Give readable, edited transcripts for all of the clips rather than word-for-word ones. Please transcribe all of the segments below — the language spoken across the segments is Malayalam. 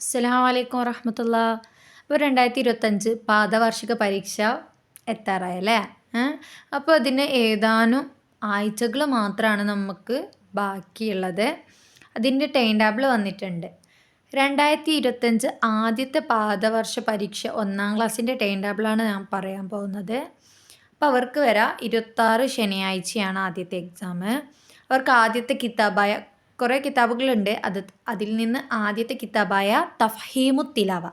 അസ്സലാമു അലൈക്കും വറഹ്മത്തുള്ളാ. ഇപ്പോൾ 2025 പാദവാർഷിക പരീക്ഷ എത്താറായല്ലേ. അപ്പോൾ അതിന് ഏതാനും ആഴ്ചകൾ മാത്രമാണ് നമുക്ക് ബാക്കിയുള്ളത്. അതിൻ്റെ ടൈം ടേബിൾ വന്നിട്ടുണ്ട്. 2025 ആദ്യത്തെ പാദവർഷ പരീക്ഷ 1-ാം ക്ലാസ്സിൻ്റെ ടൈം ടേബിളാണ് ഞാൻ പറയാൻ പോകുന്നത്. അപ്പോൾ അവർക്ക് വരാം 26 ശനിയാഴ്ചയാണ് ആദ്യത്തെ എക്സാം. അവർക്ക് ആദ്യത്തെ കിതാബായ കുറേ കിതാബുകളുണ്ട്. അതിൽ നിന്ന് ആദ്യത്തെ കിതാബായ തഫ്ഹീമു തിലാവ,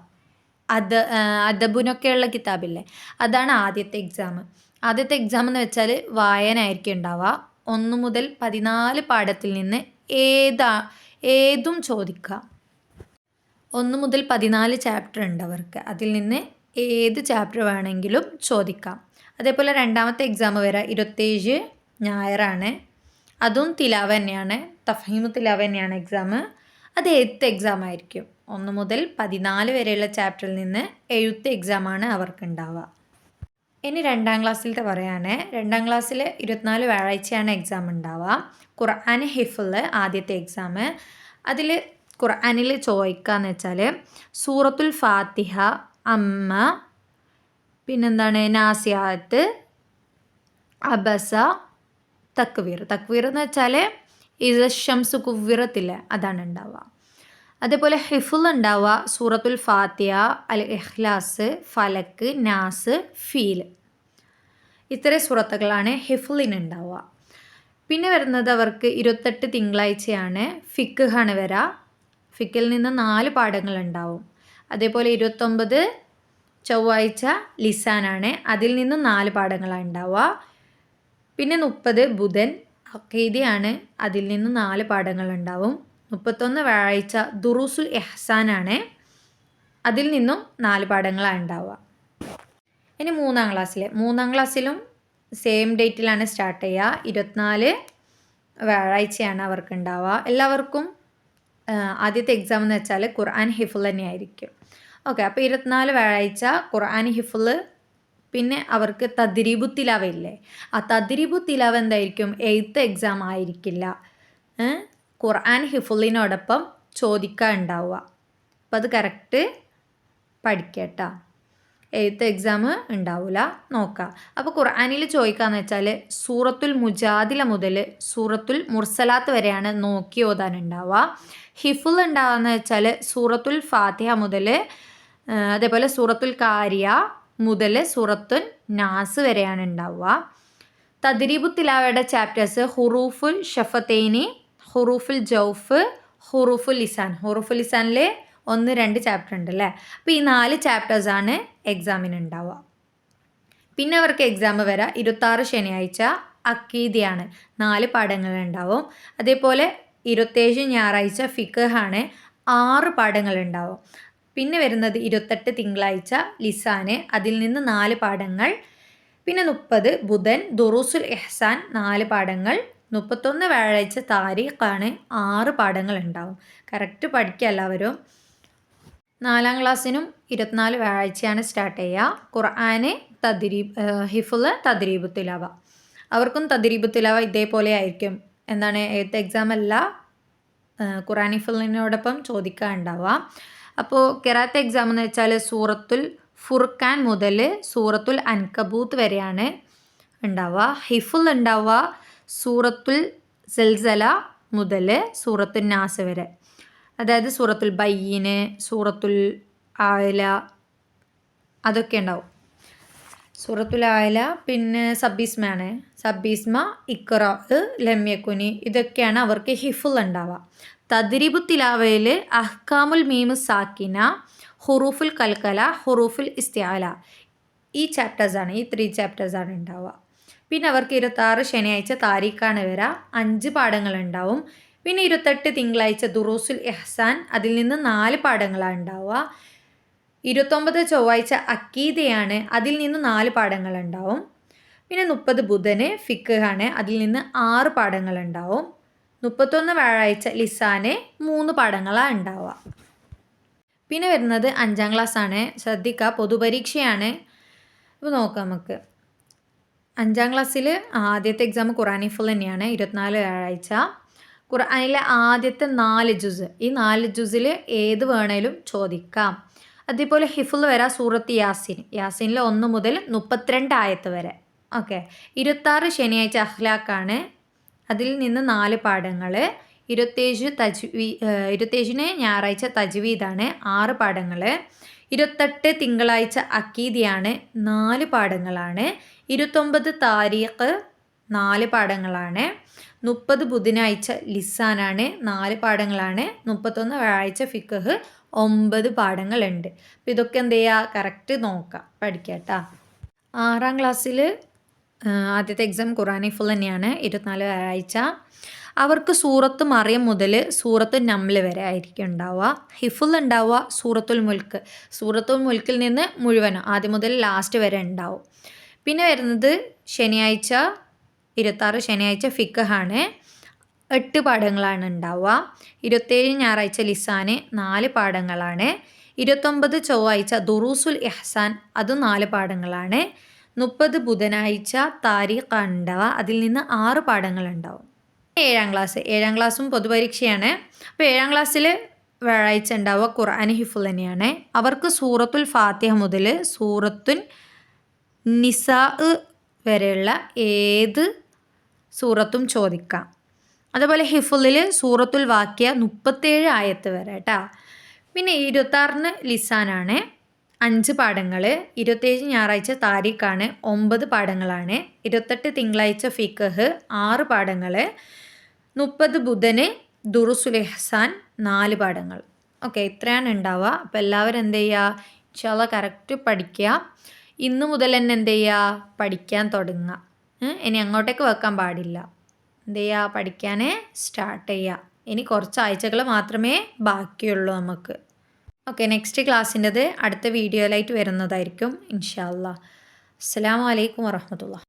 അദബിനൊക്കെയുള്ള കിതാബില്ലേ, അതാണ് ആദ്യത്തെ എക്സാം. ആദ്യത്തെ എക്സാം എന്ന് വെച്ചാൽ വായന ആയിരിക്കും ഉണ്ടാവുക. 1 മുതൽ 14 പാഠത്തിൽ നിന്ന് ഏതും ചോദിക്കാം. 1 മുതൽ 14 ചാപ്റ്റർ ഉണ്ട് അവർക്ക്. അതിൽ നിന്ന് ഏത് ചാപ്റ്റർ വേണമെങ്കിലും ചോദിക്കാം. അതേപോലെ രണ്ടാമത്തെ എക്സാം വരാം 27 ഞായറാണ്. അതും തിലാവ തന്നെയാണ്, തഫ്ഹീമു തിലാവ തന്നെയാണ് എക്സാം. അത് എഴുത്ത് എക്സാം ആയിരിക്കും. 1 മുതൽ 14 വരെയുള്ള ചാപ്റ്ററിൽ നിന്ന് എഴുത്ത് എക്സാമാണ് അവർക്ക് ഉണ്ടാവുക. ഇനി 2-ാം ക്ലാസ്സിലത്തെ പറയുകയാണ്. 2-ാം ക്ലാസ്സിൽ 24 വ്യാഴാഴ്ചയാണ് എക്സാം ഉണ്ടാവുക. ഖുർആൻ ഹിഫ്ള് ആദ്യത്തെ എക്സാം. അതിൽ ഖുർആനിൽ ചോദിക്കുകയെന്ന് വെച്ചാൽ സൂറത്തുൽ ഫാത്തിഹ, അമ്മ, പിന്നെന്താണ് നാസിയാത്ത്, അബസ, തക്വീർ എന്ന് വെച്ചാൽ ഇസ ഷംസു കുവ്വിറത്തില്ല, അതാണ് ഉണ്ടാവുക. അതേപോലെ ഹിഫ്ള് ഉണ്ടാവുക സൂറത്തുൽ ഫാത്തിഹ, അൽ ഇഖ്ലാസ്, ഫലക്ക്, നാസ്, ഫീൽ. ഇത്രയും സൂറത്തുകളാണ് ഹിഫ്ളിന് ഉണ്ടാവുക. പിന്നെ വരുന്നത് അവർക്ക് 28 തിങ്കളാഴ്ചയാണ് ഫിഖ്ഹാണ് വരിക. ഫിഖിൽ നിന്ന് 4 പാഠങ്ങളുണ്ടാവും. അതേപോലെ 29 ചൊവ്വാഴ്ച ലിസാനാണ്. അതിൽ നിന്ന് 4 പാഠങ്ങളാണ് ഉണ്ടാവുക. പിന്നെ 30 ബുധൻ അഖീദയാണ്. അതിൽ നിന്ന് 4 പാഠങ്ങളുണ്ടാവും. 31 വ്യാഴാഴ്ച ദുറൂസുൽ ഇഹ്സാനാണ്. അതിൽ നിന്നും 4 പാഠങ്ങളാണ് ഉണ്ടാവുക. ഇനി 3-ാം ക്ലാസ്സിലും സെയിം ഡേറ്റിലാണ് സ്റ്റാർട്ട് ചെയ്യുക. 24 വ്യാഴാഴ്ചയാണ് അവർക്ക് ഉണ്ടാവുക. എല്ലാവർക്കും ആദ്യത്തെ എക്സാം എന്ന് വെച്ചാൽ ഖുർആൻ ഹിഫ്ള് തന്നെയായിരിക്കും. ഓക്കെ, അപ്പോൾ 24 വ്യാഴാഴ്ച ഖുർആൻ ഹിഫ്ള്. പിന്നെ അവർക്ക് തദ്രീബു തിലാവ ഇല്ലേ, ആ തദ്രീബു തിലാവ എന്തായിരിക്കും, എഴുത്ത് എക്സാം ആയിരിക്കില്ല. ഖുർആൻ ഹിഫ്ളിനോടൊപ്പം ചോദിക്കാൻ ഉണ്ടാവുക. അപ്പോൾ അത് കറക്റ്റ് പഠിക്കട്ടോ. എഴുത്ത് എക്സാം ഉണ്ടാവില്ല, നോക്കാം. അപ്പോൾ ഖുർആനിൽ ചോദിക്കാന്ന് വെച്ചാൽ സൂറത്തുൽ മുജാദില മുതൽ സൂറത്തുൽ മുർസലാത്ത് വരെയാണ് നോക്കി ഓതാനുണ്ടാവുക. ഹിഫ്ള് ഉണ്ടാവുകയെന്ന് വെച്ചാൽ സൂറത്തുൽ ഫാത്തിഹ മുതൽ അതേപോലെ സൂറത്തുൽ കാരിയ മുതൽ സൂറത്തുൽ നാസ് വരെയാണ് ഉണ്ടാവുക. തദ്രീബു തിലാവയുടെ ചാപ്റ്റേഴ്സ് ഹുറൂഫുൽ ഷഫത്തൈനി, ഹുറൂഫുൽ ജൗഫ്, ഹുറൂഫുൽ ലിസാൻ. ഹുറൂഫുൽ ലിസാനിൽ 1-2 ചാപ്റ്റർ ഉണ്ട് അല്ലേ. അപ്പോൾ ഈ 4 ചാപ്റ്റേഴ്സാണ് എക്സാമിന് ഉണ്ടാവുക. പിന്നെ അവർക്ക് എക്സാം വരാം 26 ശനിയാഴ്ച അക്കീദയാണ്. 4 പാഠങ്ങളുണ്ടാവും. അതേപോലെ 27 ഞായറാഴ്ച ഫിഖ്ഹാണ്. 6 പാഠങ്ങളുണ്ടാവും. പിന്നെ വരുന്നത് 28 തിങ്കളാഴ്ച ലിസാന്. അതിൽ നിന്ന് 4 പാഠങ്ങൾ. പിന്നെ 30 ബുധൻ ദുറൂസുൽ ഇഹ്സാൻ, 4 പാഠങ്ങൾ. 31 വ്യാഴാഴ്ച താരീഖാണ്. 6 പാഠങ്ങൾ ഉണ്ടാവും. കറക്റ്റ് പഠിക്കുക എല്ലാവരും. 4-ാം ക്ലാസ്സിനും 24 വ്യാഴാഴ്ചയാണ് സ്റ്റാർട്ട് ചെയ്യുക. ഖുർആന് ഹിഫ്ള് തദ്രീബു തിലാവ. അവർക്കും തദ്രീബു തിലാവ ഇതേപോലെ ആയിരിക്കും. എന്താണ്, എഴുത്ത് എക്സാം അല്ല, ഖുർആൻ ഹിഫ്ളിനോടൊപ്പം ചോദിക്കാൻ ഉണ്ടാവുക. അപ്പോൾ ഖിറാഅത്ത് എക്സാം എന്ന് വെച്ചാൽ സൂറത്തുൽ ഫുർഖാൻ മുതൽ സൂറത്തുൽ അൻകബൂത്ത് വരെയാണ് ഉണ്ടാവുക. ഹിഫ്ള് ഉണ്ടാവുക സൂറത്തുൽ സൽസല മുതൽ സൂറത്തുൽ നാസ് വരെ. അതായത് സൂറത്തുൽ ബയ്യിന്, സൂറത്തുൽ ആല, അതൊക്കെ ഉണ്ടാവും. സൂറത്തുൽ ആല, പിന്നെ സബ്ബീസ്മയാണ്. സബ്ബീസ്മ, ഇഖ്റ, ലംയകുനി, ഇതൊക്കെയാണ് അവർക്ക് ഹിഫ്ള് ഉണ്ടാവുക. തദ്രീബു തിലാവയിൽ അഹ്കാമുൽ മീമു സാക്കിന, ഹുറൂഫുൽ കൽക്കല, ഹുറൂഫുൽ ഇസ്തിആല, ഈ 3 ചാപ്റ്റേഴ്സാണ് ഉണ്ടാവുക. പിന്നെ അവർക്ക് 26 ശനിയാഴ്ച താരീഖാണ് വരിക. 5 പാഠങ്ങളുണ്ടാവും. പിന്നെ 28 തിങ്കളാഴ്ച ദുറൂസുൽ ഇഹ്സാൻ. അതിൽ നിന്ന് 4 പാഠങ്ങളാണ് ഉണ്ടാവുക. 29 ചൊവ്വാഴ്ച അക്കീദയാണ്. അതിൽ നിന്ന് 4 പാഠങ്ങളുണ്ടാവും. പിന്നെ 30 ബുധന് ഫിഖ്ഹാണ്. അതിൽ നിന്ന് 6 പാഠങ്ങളുണ്ടാവും. 31 വ്യാഴാഴ്ച ലിസാന്, 3 പാഠങ്ങളാണ് ഉണ്ടാവുക. പിന്നെ വരുന്നത് 5-ാം ക്ലാസ്സാണ്. ശ്രദ്ധിക്കുക, പൊതുപരീക്ഷയാണ്. ഇപ്പോൾ നോക്കാം നമുക്ക്. 5-ാം ക്ലാസ്സിൽ ആദ്യത്തെ എക്സാം ഖുർആൻ ഹിഫ്ള് തന്നെയാണ്. 24 വ്യാഴാഴ്ച. ഖുർആനിലെ ആദ്യത്തെ 4 ജുസ്, ഈ 4 ജുസിൽ ഏത് വേണേലും ചോദിക്കാം. അതേപോലെ ഹിഫ്ള് വരാം സൂറത്ത് യാസീൻ, യാസീനിൽ 1 മുതൽ 32 ആയത്ത് വരെ. ഓക്കെ. 26 ശനിയാഴ്ച അഖ്ലാഖാണ്, അതിൽ നിന്ന് 4 പാഠങ്ങൾ. 27 ഞായറാഴ്ച തജ്വീദാണ്, 6 പാഠങ്ങൾ. 28 തിങ്കളാഴ്ച അക്കീദിയാണ്, 4 പാഠങ്ങളാണ്. 29 താരീഖ് 4 പാഠങ്ങളാണ്. 30 ബുധനാഴ്ച ലിസാനാണ്, 4 പാഠങ്ങളാണ്. 31 വ്യാഴാഴ്ച ഫിഖ് 9 പാഠങ്ങളുണ്ട്. അപ്പോൾ ഇതൊക്കെ എന്ത് ചെയ്യുക, കറക്റ്റ് നോക്കാം, പഠിക്കാം കേട്ടോ. 6ാം ക്ലാസ്സിൽ ആദ്യത്തെ എക്സാം ഖുർആൻ ഹിഫ്ള് തന്നെയാണ്, 24 വ്യാഴാഴ്ച. അവർക്ക് സൂറത്ത് മറിയം മുതൽ സൂറത്ത് നംല് വരെ ആയിരിക്കും ഉണ്ടാവുക. ഹിഫ്ള് ഉണ്ടാവുക സൂറത്തുൽ മുൽക്ക്, സൂറത്തുൽ മുൽക്കിൽ നിന്ന് മുഴുവൻ ആദ്യം മുതൽ ലാസ്റ്റ് വരെ ഉണ്ടാവും. പിന്നെ വരുന്നത് ശനിയാഴ്ച 26 ശനിയാഴ്ച ഫിഖാണ്, 8 പാഠങ്ങളാണ് ഉണ്ടാവുക. 27 ഞായറാഴ്ച ലിസാന്, 4 പാഠങ്ങളാണ്. 29 ചൊവ്വാഴ്ച ദുറൂസുൽ ഇഹ്സാൻ, അതും 4 പാഠങ്ങളാണ്. 30 ബുധനാഴ്ച താരീഖാണ് ഉണ്ടാവുക, അതിൽ നിന്ന് 6 പാഠങ്ങളുണ്ടാവും. 7ാം ക്ലാസ്സും പൊതുപരീക്ഷയാണ്. അപ്പോൾ 7ാം ക്ലാസ്സിൽ വ്യാഴാഴ്ച ഉണ്ടാവുക ഖുർആൻ ഹിഫ്ള് തന്നെയാണ്. അവർക്ക് സൂറത്തുൽ ഫാത്തിഹ മുതൽ സൂറത്തുൻ നിസാ വരെയുള്ള ഏത് സൂറത്തും ചോദിക്കാം. അതുപോലെ ഹിഫ്ളിൽ സൂറത്തുൽ വാക്കിയ 37 ആയത്ത് വരെ കേട്ടോ. പിന്നെ 26 ലിസാനാണ്, 5 പാഠങ്ങൾ. 27 ഞായറാഴ്ച താരീഖാണ്, 9 പാഠങ്ങളാണ്. 28 തിങ്കളാഴ്ച ഫിഖ് 6 പാഠങ്ങൾ. 30 ബുധന് ദുറൂസുൽ ഇഹ്സാൻ 4 പാഠങ്ങൾ. ഓക്കെ, ഇത്രയാണ് ഉണ്ടാവുക. അപ്പോൾ എല്ലാവരും എന്ത് ചെയ്യുക, ഇൻഷാ അല്ലാഹ് കറക്റ്റ് പഠിക്കുക. ഇന്ന് മുതൽ തന്നെ എന്ത് ചെയ്യുക, പഠിക്കാൻ തുടങ്ങുക. ഇനി അങ്ങോട്ടേക്ക് വെക്കാൻ പാടില്ല, എന്ത് ചെയ്യുക, പഠിക്കാൻ സ്റ്റാർട്ട് ചെയ്യുക. ഇനി കുറച്ച് ആഴ്ചകൾ മാത്രമേ ബാക്കിയുള്ളൂ നമുക്ക്. ഓക്കെ, നെക്സ്റ്റ് ക്ലാസ്സിൻ്റെത് അടുത്ത വീഡിയോയിലായിട്ട് വരുന്നതായിരിക്കും ഇൻഷാ അല്ലാഹ്. അസ്സലാമു അലൈക്കും വറഹ്മത്തുള്ളാഹി.